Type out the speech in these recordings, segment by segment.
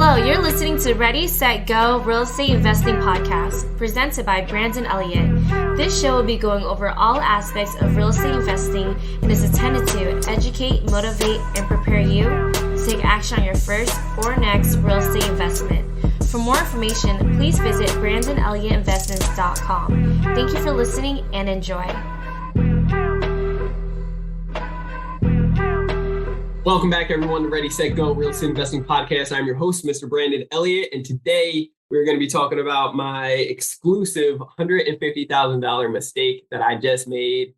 Hello, you're listening to Ready, Set, Go Real Estate Investing Podcast, presented by Brandon Elliott. This show will be going over all aspects of real estate investing and is intended to educate, motivate, and prepare you to take action on your first or next real estate investment. For more information, please visit BrandonElliottInvestments.com. Thank you for listening and enjoy. Welcome back, everyone, to Ready, Set, Go Real Estate Investing Podcast. I'm your host, Mr. Brandon Elliott, and today we're going to be talking about my exclusive $150,000 mistake that I just made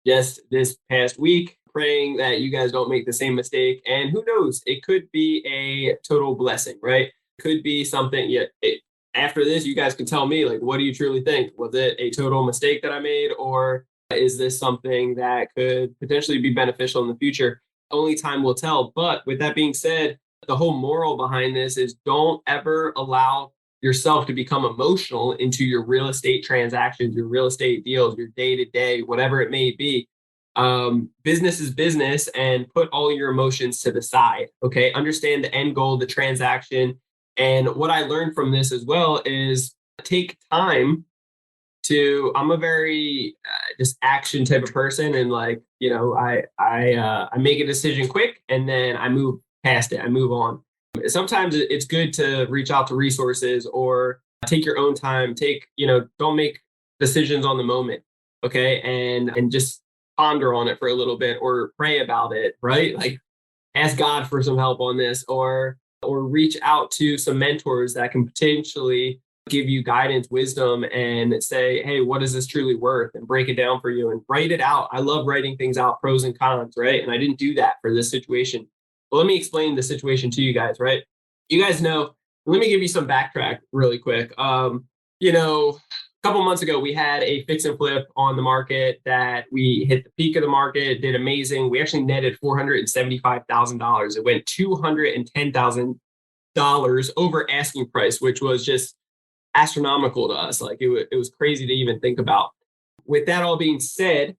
just this past week. Praying that you guys don't make the same mistake, and who knows, it could be a total blessing, right? It could be something. After this, you guys can tell me, like, what do you truly think? Was it a total mistake that I made, or is this something that could potentially be beneficial in the future? Only time will tell. But with that being said, the whole moral behind this is don't ever allow yourself to become emotional into your real estate transactions, your real estate deals, your day-to-day, whatever it may be. Business is business, and put all your emotions to the side. Okay. Understand the end goal, the transaction. And what I learned from this as well is take time to, I'm a very just action type of person. And I make a decision quick and then I move past it. I move on. Sometimes it's good to reach out to resources or take your own time. Don't make decisions on the moment. Okay. And just ponder on it for a little bit or pray about it, right? Like ask God for some help on this or reach out to some mentors that can potentially give you guidance, wisdom, and say, hey, what is this truly worth? And break it down for you and write it out. I love writing things out, pros and cons, right? And I didn't do that for this situation. But let me explain the situation to you guys, right? You guys know, let me give you some backtrack really quick. A couple months ago, we had a fix and flip on the market that we hit the peak of the market, did amazing. We actually netted $475,000. It went $210,000 over asking price, which was just astronomical to us. Like it was crazy to even think about. With that all being said,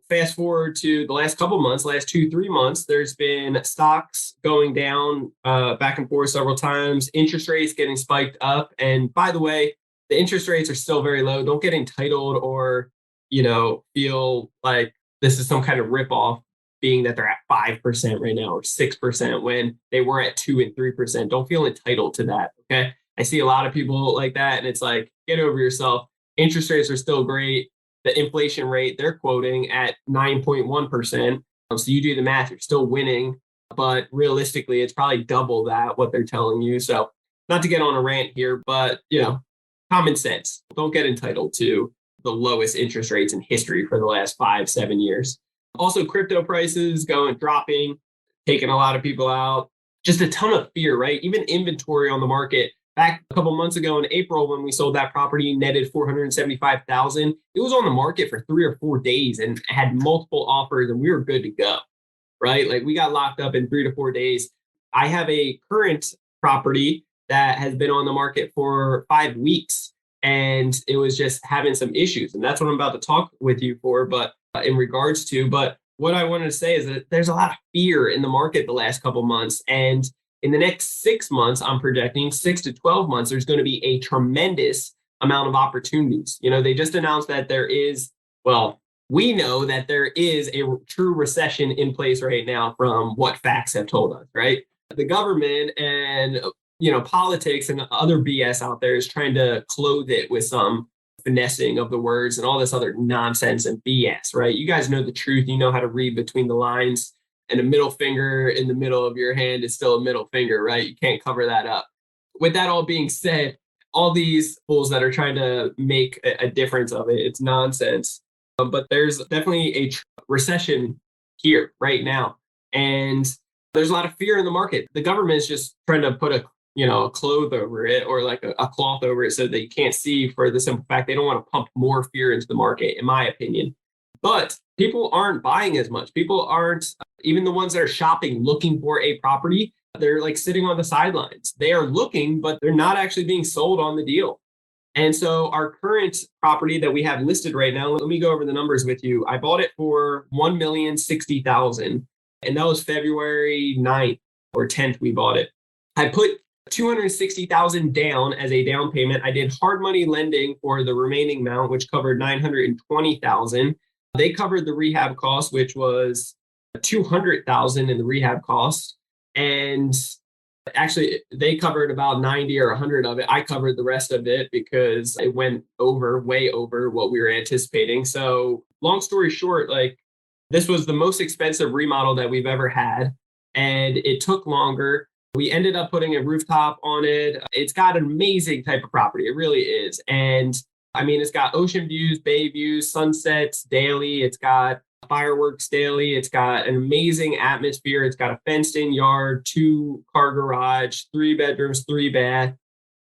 fast forward to the last couple months, last 2-3 months, there's been stocks going down back and forth several times, interest rates getting spiked up. And by the way, the interest rates are still very low. Don't get entitled or, feel like this is some kind of ripoff, being that they're at 5% right now or 6% when they were at 2 and 3%. Don't feel entitled to that. Okay. I see a lot of people like that, and it's like, get over yourself. Interest rates are still great. The inflation rate they're quoting at 9.1%. So you do the math, you're still winning, but realistically, it's probably double that, what they're telling you. So not to get on a rant here, but common sense. Don't get entitled to the lowest interest rates in history for the last 5-7 years. Also, crypto prices dropping, taking a lot of people out. Just a ton of fear, right? Even inventory on the market. Back a couple months ago in April, when we sold that property, netted $475,000. It was on the market for 3 or 4 days and had multiple offers, and we were good to go, right? Like we got locked up in 3 to 4 days. I have a current property that has been on the market for 5 weeks, and it was just having some issues. And that's what I'm about to talk with you for, but in regards to, but what I wanted to say is that there's a lot of fear in the market the last couple months. And in the next 6 months, I'm projecting 6 to 12 months, there's going to be a tremendous amount of opportunities. They just announced that we know that there is a true recession in place right now from what facts have told us, right? The government and, politics and other BS out there is trying to clothe it with some finessing of the words and all this other nonsense and BS, right? You guys know the truth. You know how to read between the lines. And a middle finger in the middle of your hand is still a middle finger, right? You can't cover that up. With that all being said, all these fools that are trying to make a difference of it, it's nonsense. But there's definitely a recession here right now. And there's a lot of fear in the market. The government is just trying to put a cloth over it or like a cloth over it so that you can't see, for the simple fact they don't want to pump more fear into the market, in my opinion. But people aren't buying as much. People aren't, even the ones that are shopping, looking for a property, they're like sitting on the sidelines. They are looking, but they're not actually being sold on the deal. And so our current property that we have listed right now, let me go over the numbers with you. I bought it for $1,060,000, and that was February 9th or 10th we bought it. I put $260,000 down as a down payment. I did hard money lending for the remaining amount, which covered $920,000. They covered the rehab cost, which was $200,000 in the rehab cost. And actually, they covered about 90 or 100 of it. I covered the rest of it because it went way over what we were anticipating. So long story short, like this was the most expensive remodel that we've ever had. And it took longer. We ended up putting a rooftop on it. It's got an amazing type of property. It really is. And I mean, it's got ocean views, bay views, sunsets daily. It's got fireworks daily. It's got an amazing atmosphere. It's got a fenced in yard, 2-car garage, 3 bedrooms, 3 bath.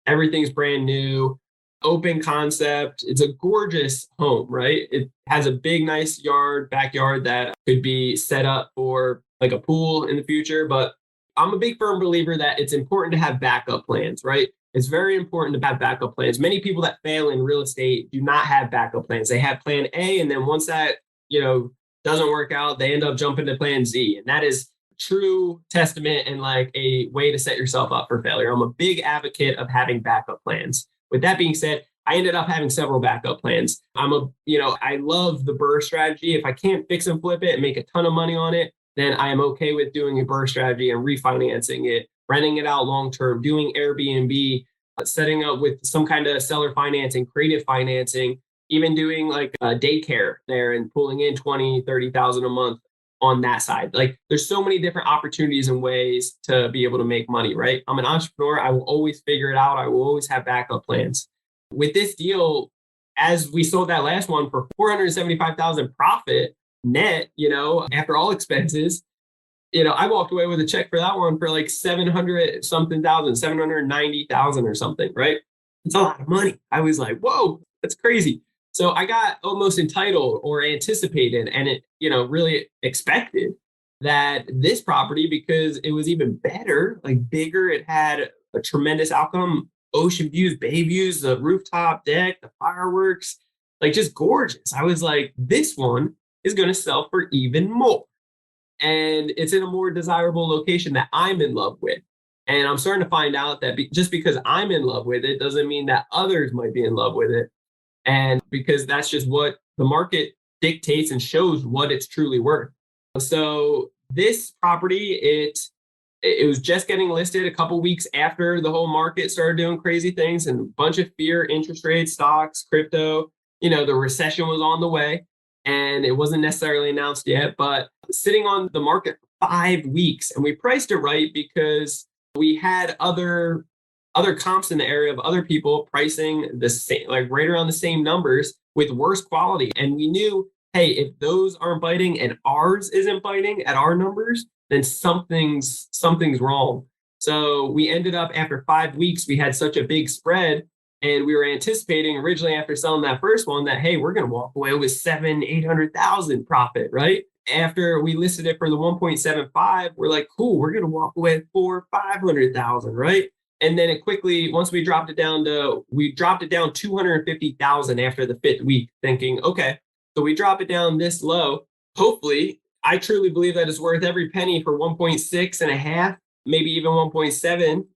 Everything's brand new, open concept. It's a gorgeous home, right? It has a big, nice backyard that could be set up for like a pool in the future. But I'm a big firm believer that it's important to have backup plans, right? It's very important to have backup plans. Many people that fail in real estate do not have backup plans. They have plan A, and then once that, doesn't work out, they end up jumping to plan Z. And that is true testament and like a way to set yourself up for failure. I'm a big advocate of having backup plans. With that being said, I ended up having several backup plans. I love the BRRRR strategy. If I can't fix and flip it and make a ton of money on it, then I am okay with doing a BRRRR strategy and refinancing it, renting it out long-term, doing Airbnb, setting up with some kind of seller financing, creative financing, even doing like a daycare there and pulling in 20, 30,000 a month on that side. Like there's so many different opportunities and ways to be able to make money, right? I'm an entrepreneur. I will always figure it out. I will always have backup plans. With this deal, as we sold that last one for $475,000 profit net, after all expenses, I walked away with a check for that one for like 700 something thousand, 790,000 or something, right? It's a lot of money. I was like, whoa, that's crazy. So I got almost entitled or anticipated and it, really expected that this property, because it was even better, like bigger, it had a tremendous outcome, ocean views, bay views, the rooftop deck, the fireworks, like just gorgeous. I was like, this one is going to sell for even more. And it's in a more desirable location that I'm in love with. And I'm starting to find out that just because I'm in love with it doesn't mean that others might be in love with it. And because that's just what the market dictates and shows what it's truly worth. So this property, it was just getting listed a couple weeks after the whole market started doing crazy things and a bunch of fear, interest rates, stocks, crypto, the recession was on the way and it wasn't necessarily announced yet, but sitting on the market for 5 weeks. And we priced it right because we had other comps in the area of other people pricing the same, like right around the same numbers with worse quality. And we knew, hey, if those aren't biting and ours isn't biting at our numbers, then something's wrong. So we ended up after 5 weeks, we had such a big spread and we were anticipating originally after selling that first one that, hey, we're going to walk away with 700,000-800,000 profit, right? After we listed it for the 1.75, we're like, cool, we're going to walk away with 400,000-500,000, right? And then it quickly, once we dropped it down 250,000 after the 5th week, thinking, okay, so we drop it down this low. Hopefully, I truly believe that it's worth every penny for 1.6 and a half, maybe even 1.7,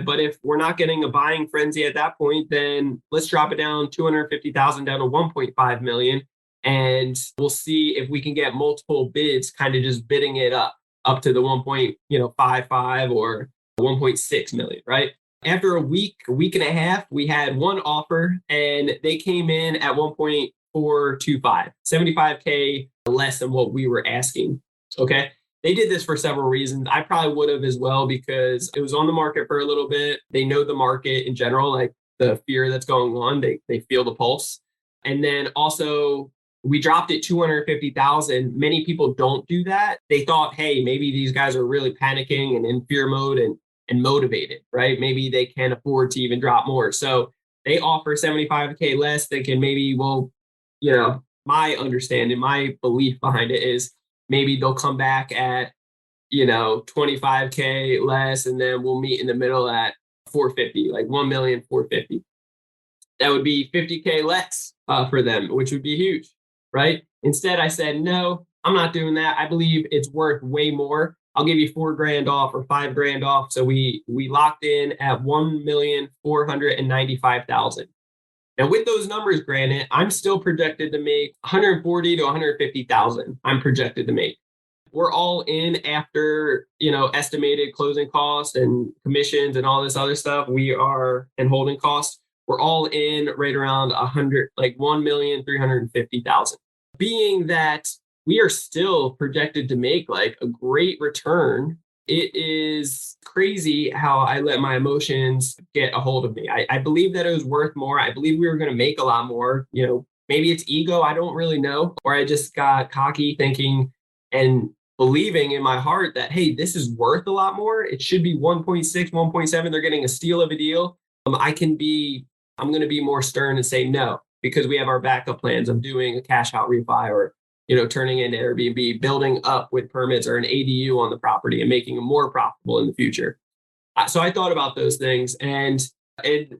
but if we're not getting a buying frenzy at that point, then let's drop it down 250,000 down to 1.5 million. And we'll see if we can get multiple bids, kind of just bidding it up to the 1.55 or 1.6 million, right? After a week and a half, we had one offer and they came in at 1.425, 75K less than what we were asking. Okay. They did this for several reasons. I probably would have as well because it was on the market for a little bit. They know the market in general, like the fear that's going on. They feel the pulse. And then also we dropped it 250,000. Many people don't do that. They thought, hey, maybe these guys are really panicking and in fear mode and motivated, right? Maybe they can't afford to even drop more. So they offer 75K less. They can maybe, my understanding, my belief behind it is maybe they'll come back at, 25K less, and then we'll meet in the middle at 450, like 1,450,000. That would be 50K less for them, which would be huge, right? Instead, I said, no, I'm not doing that. I believe it's worth way more. I'll give you $4,000 off or $5,000 off. So we locked in at $1,495,000. And with those numbers, granted, I'm still projected to make 140 to 150,000. I'm projected to make. We're all in after, estimated closing costs and commissions and all this other stuff. And holding costs. We're all in right around 1,350,000. Being that we are still projected to make like a great return, it is crazy how I let my emotions get a hold of me. I believe that it was worth more. I believe we were going to make a lot more. Maybe it's ego. I don't really know. Or I just got cocky thinking and believing in my heart that, hey, this is worth a lot more. It should be 1.6, 1.7. They're getting a steal of a deal. I'm going to be more stern and say no, because we have our backup plans of doing a cash out refi or turning into Airbnb, building up with permits or an ADU on the property and making it more profitable in the future. So I thought about those things, and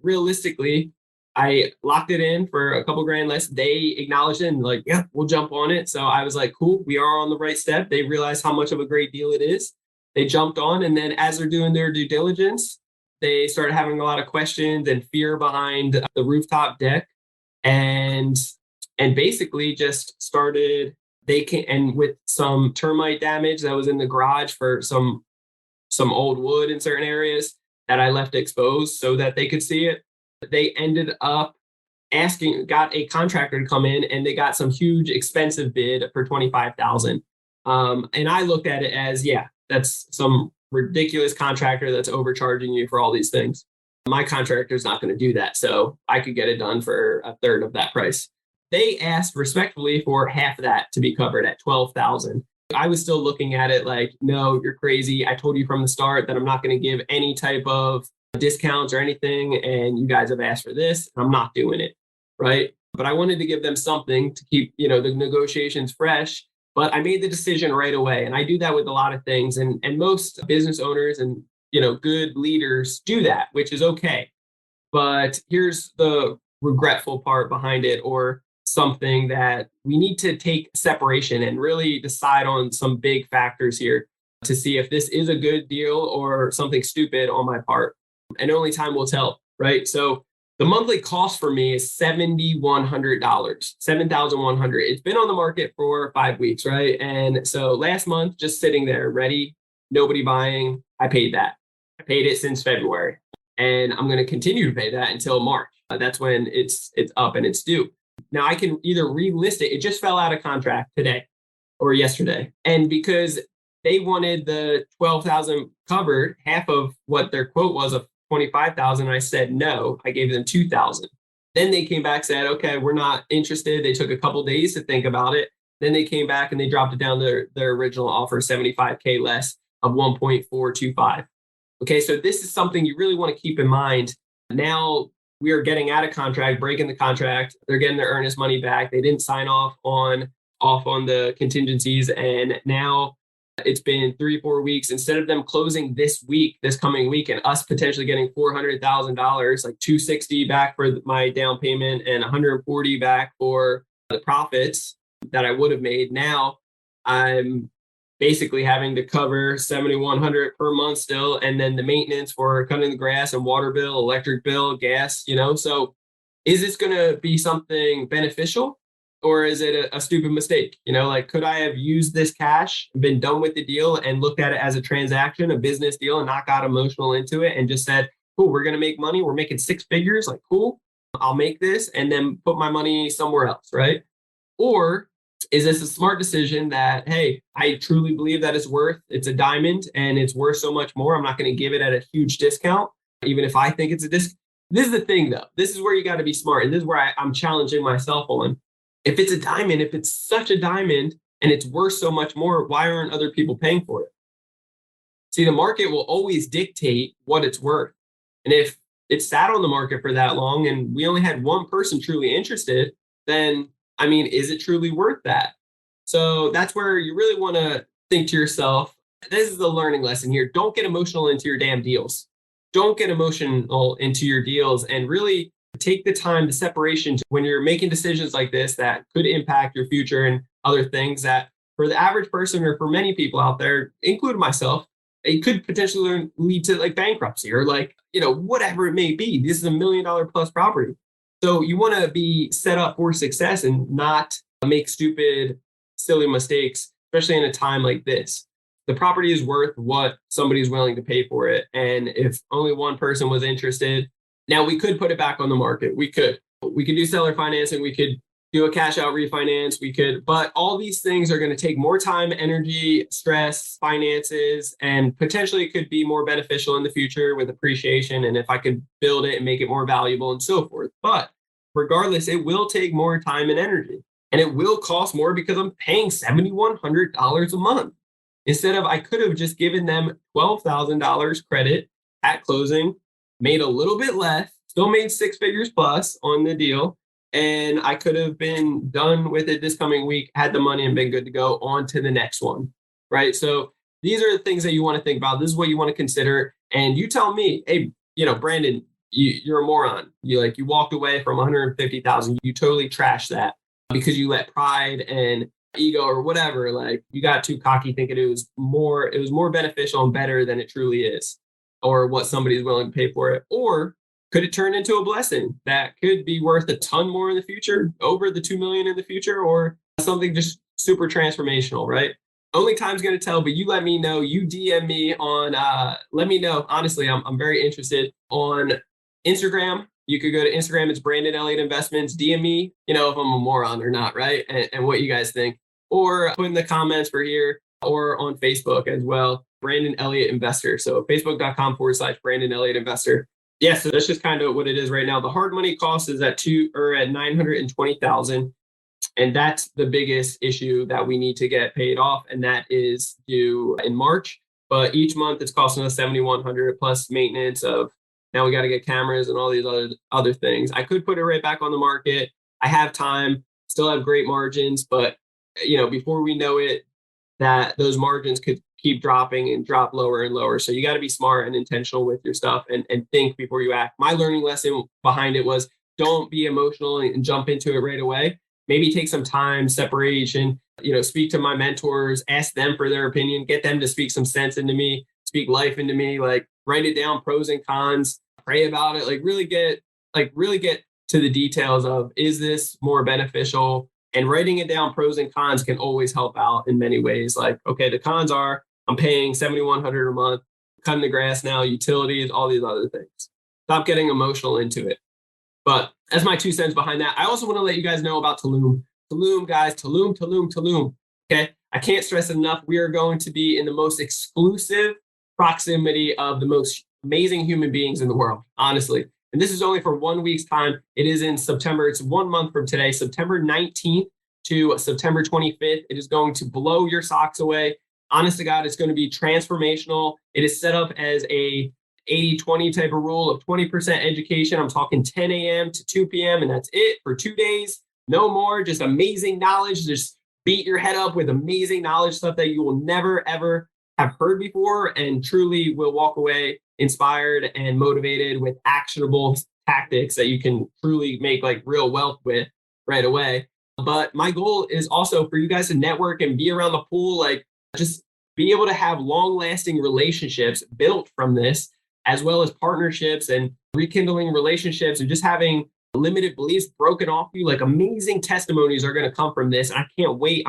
realistically, I locked it in for a couple grand less. They acknowledged it and like, yeah, we'll jump on it. So I was like, cool, we are on the right step. They realized how much of a great deal it is. They jumped on, and then as they're doing their due diligence, they started having a lot of questions and fear behind the rooftop deck, and basically just started. And with some termite damage that was in the garage for some old wood in certain areas that I left exposed so that they could see it, they ended up got a contractor to come in, and they got some huge expensive bid for $25,000. And I looked at it as, yeah, that's some ridiculous contractor that's overcharging you for all these things. My contractor is not going to do that. So I could get it done for a third of that price. They asked respectfully for half of that to be covered at $12,000. I was still looking at it like, no, you're crazy. I told you from the start that I'm not going to give any type of discounts or anything. And you guys have asked for this. I'm not doing it. Right. But I wanted to give them something to keep, the negotiations fresh. But I made the decision right away. And I do that with a lot of things. And most business owners and, good leaders do that, which is okay. But here's the regretful part behind it, or something that we need to take separation and really decide on some big factors here to see if this is a good deal or something stupid on my part. And only time will tell, right? So the monthly cost for me is $7,100, $7,100. It's been on the market for 5 weeks, right? And so last month, just sitting there ready, nobody buying, I paid that. I paid it since February, and I'm going to continue to pay that until March. That's when it's up and it's due. Now I can either relist it. It just fell out of contract today or yesterday. And because they wanted the 12,000 covered, half of what their quote was of 25,000, I said no. I gave them 2,000. Then they came back, said, okay, we're not interested. They took a couple days to think about it. Then they came back and they dropped it down to their original offer, 75K less of 1.425. Okay, so this is something you really want to keep in mind. Now we are getting out of contract, breaking the contract. They're getting their earnest money back. They didn't sign off on the contingencies. And now it's been 3-4 weeks. Instead of them closing this coming week, and us potentially getting $400,000, like $260 back for my down payment and $140 back for the profits that I would have made. Now I'm basically having to cover $7,100 per month still, and then the maintenance for cutting the grass and water bill, electric bill, gas, So is this going to be something beneficial, or is it a stupid mistake? Could I have used this cash, been done with the deal, and looked at it as a transaction, a business deal, and not got emotional into it and just said, cool, we're going to make money. We're making 6 figures. Like, cool, I'll make this and then put my money somewhere else, right? Or is this a smart decision that, hey, I truly believe that it's a diamond and it's worth so much more. I'm not going to give it at a huge discount, even if I think it's a discount. This is the thing, though. This is where you got to be smart. And this is where I'm challenging myself on. If it's a diamond, if it's such a diamond and it's worth so much more, why aren't other people paying for it? See, the market will always dictate what it's worth. And if it sat on the market for that long and we only had one person truly interested, then is it truly worth that? So that's where you really want to think to yourself, this is the learning lesson here. Don't get emotional into your damn deals. Don't get emotional into your deals, and really take the time, the separation when you're making decisions like this that could impact your future and other things that for the average person or for many people out there, including myself, it could potentially lead to like bankruptcy or like, whatever it may be. This is $1 million plus property. So you want to be set up for success and not make stupid, silly mistakes, especially in a time like this. The property is worth what somebody's willing to pay for it. And if only one person was interested, now we could put it back on the market. We could do seller financing. We could do a cash out refinance. But all these things are going to take more time, energy, stress, finances, and potentially could be more beneficial in the future with appreciation. And if I could build it and make it more valuable and so forth. But regardless, it will take more time and energy, and it will cost more because I'm paying $7,100 a month. Instead of, I could have just given them $12,000 credit at closing, made a little bit less, still made 6 figures plus on the deal. And I could have been done with it this coming week, had the money and been good to go on to the next one, right? So these are the things that you want to think about. This is what you want to consider. And you tell me, hey, Brandon, you're a moron. You walked away from 150,000. You totally trashed that because you let pride and ego or whatever, like you got too cocky thinking it was more beneficial and better than it truly is, or what somebody's willing to pay for it. Or could it turn into a blessing that could be worth a ton more in the future, over the 2 million in the future, or something just super transformational, right? Only time's going to tell, but you let me know. You DM me on, let me know. Honestly, I'm very interested on Instagram. You could go to Instagram. It's Brandon Elliott Investments. DM me, if I'm a moron or not, right? And what you guys think. Or put in the comments for here or on Facebook as well. Brandon Elliott Investor. So facebook.com/Brandon Elliott Investor. Yeah, so that's just kind of what it is right now. The hard money cost is at $920,000. And that's the biggest issue that we need to get paid off. And that is due in March. But each month it's costing us $7,100 plus maintenance of, now we got to get cameras and all these other things. I could put it right back on the market. I have time, still have great margins, but before we know it, that those margins could keep dropping and drop lower and lower. So you got to be smart and intentional with your stuff and think before you act. My learning lesson behind it was don't be emotional and jump into it right away. Maybe take some time, separation, speak to my mentors, ask them for their opinion, get them to speak some sense into me, speak life into me, like write it down, pros and cons, pray about it, really get to the details of, is this more beneficial? And writing it down, pros and cons, can always help out in many ways. Like, okay, the cons are I'm paying $7,100 a month, cutting the grass now, utilities, all these other things. Stop getting emotional into it. But as my 2 cents behind that, I also want to let you guys know about Tulum. Tulum, guys, Tulum. Okay, I can't stress it enough. We are going to be in the most exclusive proximity of the most amazing human beings in the world, honestly. And this is only for 1 week's time. It is in September. It's 1 month from today, September 19th to September 25th. It is going to blow your socks away. Honest to God, it's going to be transformational. It is set up as a 80-20 type of rule of 20% education. I'm talking 10 a.m. to 2 p.m. and that's it for 2 days. No more, just amazing knowledge. Just beat your head up with amazing knowledge, stuff that you will never, ever have heard before, and truly will walk away inspired and motivated with actionable tactics that you can truly make real wealth with right away. But my goal is also for you guys to network and be around the pool, just be able to have long-lasting relationships built from this, as well as partnerships and rekindling relationships and just having limited beliefs broken off you. Amazing testimonies are going to come from this. And I can't wait.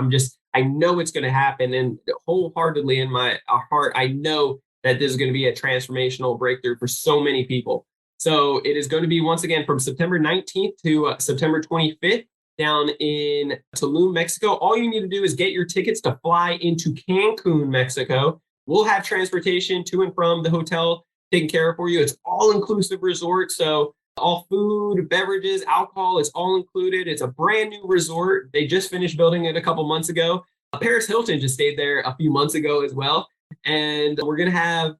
I know it's going to happen. And wholeheartedly in my heart, I know that this is going to be a transformational breakthrough for so many people. So it is going to be, once again, from September 19th to September 25th down in Tulum, Mexico. All you need to do is get your tickets to fly into Cancun, Mexico. We'll have transportation to and from the hotel taken care of for you. It's all-inclusive resort. So all food, beverages, alcohol, it's all included. It's a brand new resort. They just finished building it a couple months ago. Paris Hilton just stayed there a few months ago as well. And we're going to have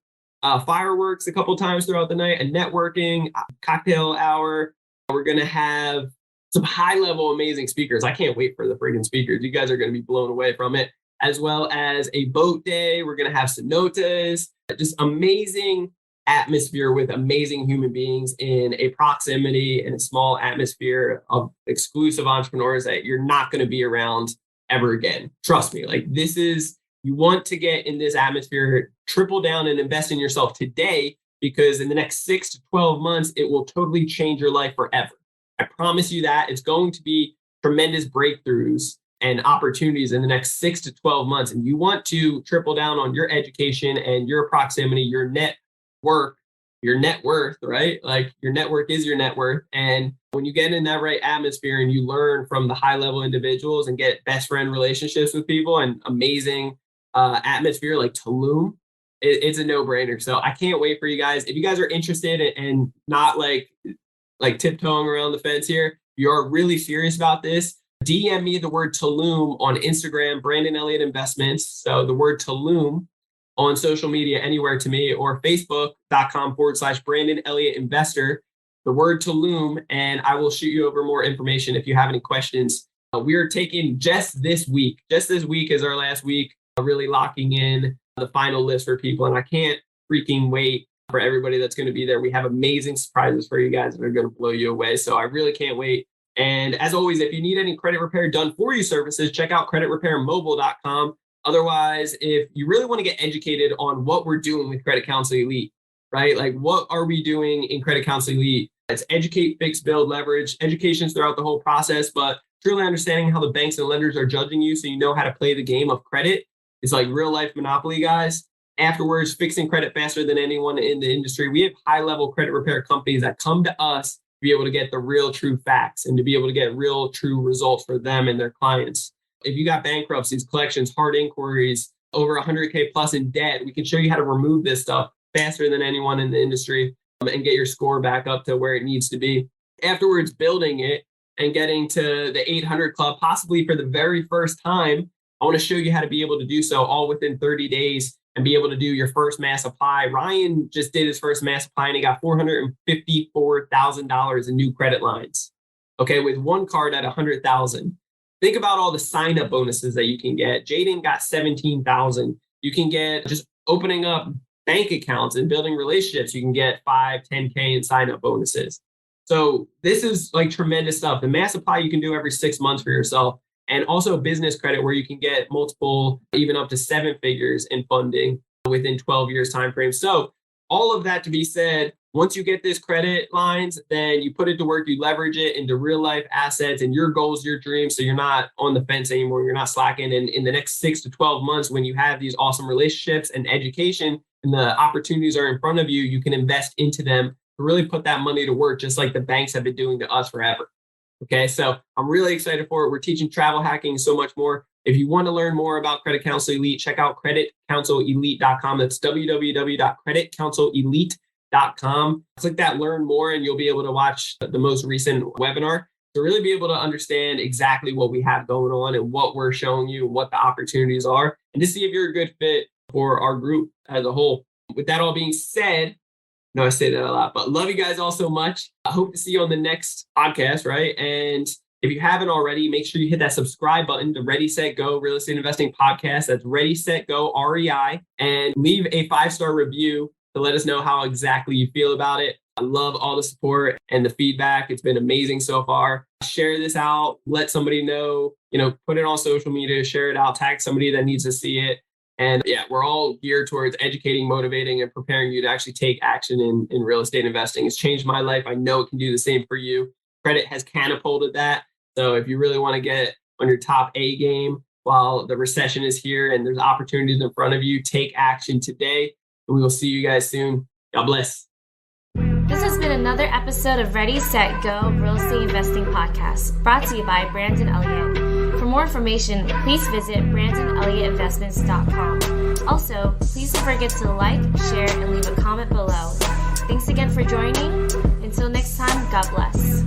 fireworks a couple times throughout the night, a networking, a cocktail hour. We're going to have some high-level amazing speakers. I can't wait for the friggin' speakers. You guys are going to be blown away from it, as well as a boat day. We're going to have cenotes, just amazing atmosphere with amazing human beings in a proximity and a small atmosphere of exclusive entrepreneurs that you're not going to be around ever again. Trust me, like you want to get in this atmosphere, triple down and invest in yourself today, because in the next 6 to 12 months, it will totally change your life forever. I promise you that. It's going to be tremendous breakthroughs and opportunities in the next 6 to 12 months. And you want to triple down on your education and your proximity, your network, your net worth, right? Like your network is your net worth. And when you get in that right atmosphere and you learn from the high level individuals and get best friend relationships with people and amazing atmosphere like Tulum, it's a no-brainer. So I can't wait for you guys. If you guys are interested and not like tiptoeing around the fence here, you are really serious about this, DM me the word Tulum on Instagram, Brandon Elliott Investments. So the word Tulum on social media anywhere to me, or facebook.com/Brandon Elliott Investor, the word Tulum, and I will shoot you over more information if you have any questions. We are taking just this week is our last week, really locking in the final list for people. And I can't freaking wait for everybody that's going to be there. We have amazing surprises for you guys that are going to blow you away. So I really can't wait. And as always, if you need any credit repair done for you services, check out creditrepairmobile.com. Otherwise, if you really want to get educated on what we're doing with Credit Counsel Elite, right? Like what are we doing in Credit Counsel Elite? It's educate, fix, build, leverage, educations throughout the whole process, but truly understanding how the banks and lenders are judging you so you know how to play the game of credit. It's like real life Monopoly, guys. Afterwards, fixing credit faster than anyone in the industry. We have high level credit repair companies that come to us to be able to get the real true facts and to be able to get real true results for them and their clients. If you got bankruptcies, collections, hard inquiries, over 100K plus in debt, we can show you how to remove this stuff faster than anyone in the industry and get your score back up to where it needs to be. Afterwards, building it and getting to the 800 club, possibly for the very first time. I want to show you how to be able to do so all within 30 days and be able to do your first mass apply. Ryan just did his first mass apply and he got $454,000 in new credit lines. Okay, with one card at $100,000. Think about all the sign-up bonuses that you can get. Jaden got $17,000. You can get just opening up bank accounts and building relationships. You can get 5, 10K in sign-up bonuses. So this is like tremendous stuff. The mass apply you can do every 6 months for yourself, and also business credit where you can get multiple, even up to 7 figures in funding within 12 years time frame. So all of that to be said, once you get this credit lines, then you put it to work, you leverage it into real life assets and your goals, your dreams. So you're not on the fence anymore. You're not slacking. And in the next 6 to 12 months, when you have these awesome relationships and education and the opportunities are in front of you, you can invest into them to really put that money to work, just like the banks have been doing to us forever. Okay, so I'm really excited for it. We're teaching travel hacking and so much more. If you want to learn more about Credit Counsel Elite, check out creditcounselelite.com. That's www.creditcounselelite.com. Click that learn more and you'll be able to watch the most recent webinar to really be able to understand exactly what we have going on and what we're showing you, what the opportunities are, and to see if you're a good fit for our group as a whole. With that all being said, no, I say that a lot, but love you guys all so much. I hope to see you on the next podcast, right? And if you haven't already, make sure you hit that subscribe button to Ready, Set, Go Real Estate Investing Podcast. That's Ready, Set, Go, REI, and leave a 5-star review to let us know how exactly you feel about it. I love all the support and the feedback. It's been amazing so far. Share this out. Let somebody know, put it on social media, share it out, tag somebody that needs to see it. And yeah, we're all geared towards educating, motivating, and preparing you to actually take action in real estate investing. It's changed my life. I know it can do the same for you. Credit has catapulted that. So if you really want to get on your top A game while the recession is here and there's opportunities in front of you, take action today. And we will see you guys soon. God bless. This has been another episode of Ready, Set, Go Real Estate Investing Podcast, brought to you by Brandon Elliott. For more information, please visit BrandonElliottInvestments.com. Also, please don't forget to like, share, and leave a comment below. Thanks again for joining. Until next time, God bless.